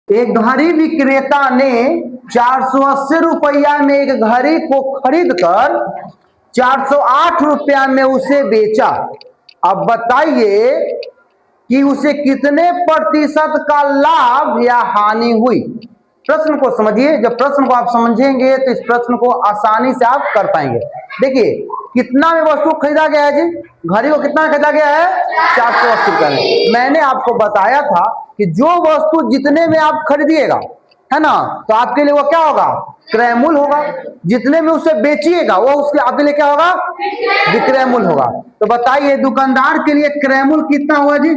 एक घड़ी विक्रेता ने 480 रुपया में एक घड़ी को खरीदकर 408 रुपया में उसे बेचा। अब बताइए कि उसे कितने प्रतिशत का लाभ या हानि हुई। प्रश्न को समझिए, जब प्रश्न को आप समझेंगे तो इस प्रश्न को आसानी से आप कर पाएंगे। देखिए कितना में वस्तु खरीदा गया है जी, घड़ी को कितना खरीदा गया है 480 रुपया में। मैंने आपको बताया था कि जो वस्तु जितने में आप खरीदिएगा है ना, तो आपके लिए वो क्या होगा, क्रय मूल्य होगा। जितने में उसे बेचिएगा वो उसके आपके लिए क्या होगा, विक्रय मूल्य होगा। तो बताइए दुकानदार के लिए क्रय मूल्य कितना हुआ जी,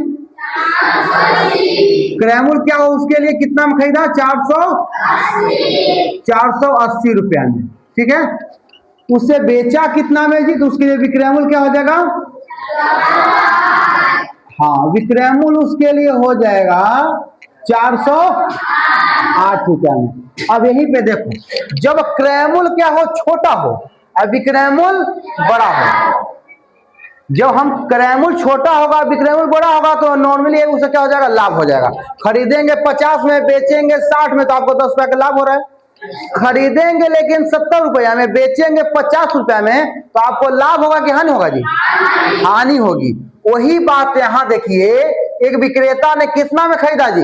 क्रय मूल्य क्या हो उसके लिए, कितना में खरीदा 480 रुपया में, ठीक है। उसे बेचा कितना में जी, तो उसके लिए विक्रय मूल्य क्या हो जाएगा, हाँ विक्रय मूल्य उसके लिए हो जाएगा 408 रुपया में। अब यहीं पे देखो, जब क्रय मूल्य क्या हो, छोटा हो और विक्रय मूल्य बड़ा हो। जब हम क्रय मूल्य छोटा होगा विक्रय मूल्य बड़ा होगा तो नॉर्मली उसे क्या हो जाएगा, लाभ हो जाएगा। खरीदेंगे 50 में बेचेंगे 60 में तो आपको 10 रुपया का लाभ हो रहा है। खरीदेंगे लेकिन 70 रुपया में बेचेंगे 50 रुपया में तो आपको लाभ होगा कि हानि होगा जी, हानि होगी। वही बात यहाँ देखिए, एक विक्रेता ने कितना में खरीदा जी,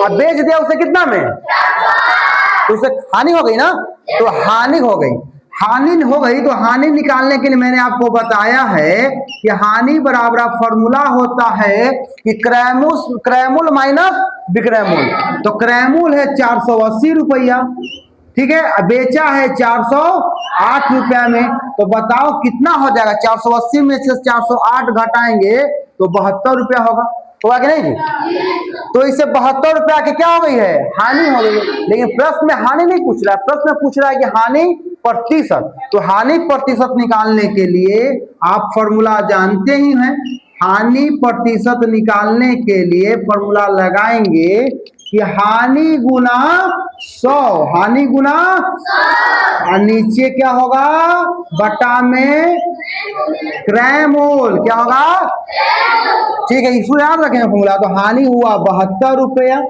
अब बेच दिया उसे कितना में, तो उसे हानि हो गई ना, तो हानि हो गई। हानि हो गई तो हानि निकालने के लिए मैंने आपको बताया है कि हानि बराबर फॉर्मूला होता है कि क्रय मूल्य माइनस विक्रय मूल्य। तो क्रय मूल्य है 480 रुपया, ठीक है, बेचा है 408 रुपया में। तो बताओ कितना हो जाएगा, 480 में से 408 घटाएंगे तो 72 रुपया होगा कि नहीं जी। तो इससे 72 रुपया की क्या हो गई है, हानि हो गई है। लेकिन प्रश्न में हानि नहीं पूछ रहा है, प्रश्न में पूछ रहा है कि हानि प्रतिशत। तो हानि प्रतिशत निकालने के लिए आप फॉर्मूला जानते ही हैं। हानि प्रतिशत निकालने के लिए फॉर्मूला लगाएंगे कि हानि गुना 100, हानि गुना 100 और नीचे क्या होगा, बटा में क्रय मूल्य क्या होगा, ठीक है, इसको याद रखें फॉर्मूला। तो हानि हुआ 72 रुपया,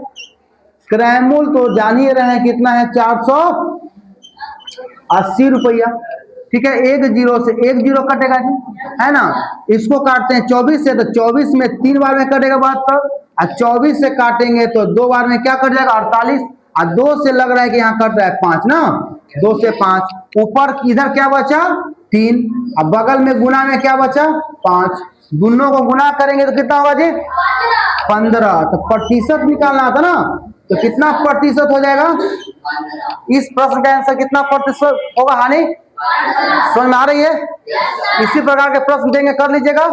क्रय मूल्य तो जान ही रहे हैं कितना है 480 रुपया, ठीक है। एक जीरो से एक जीरो कटेगा जी, है ना। इसको काटते हैं 24 से, तो 24 में 3 बार में कटेगा 72 और 24 से काटेंगे तो 2 बार में क्या कट जाएगा 48 और 2 से लग रहा है कि यहाँ कट रहा है 5 ना, 2 से 5 ऊपर इधर क्या बचा 3 और बगल में गुना में क्या बचा 5। दोनों को गुना करेंगे तो कितना होगा जी 15। तो प्रतिशत निकालना था ना, तो कितना प्रतिशत हो जाएगा, इस प्रश्न का आंसर कितना प्रतिशत होगा, हानि समझ में आ रही है। इसी प्रकार के प्रश्न देंगे, कर लीजिएगा,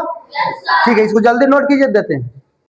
ठीक है। इसको जल्दी नोट कीजिए, देते हैं।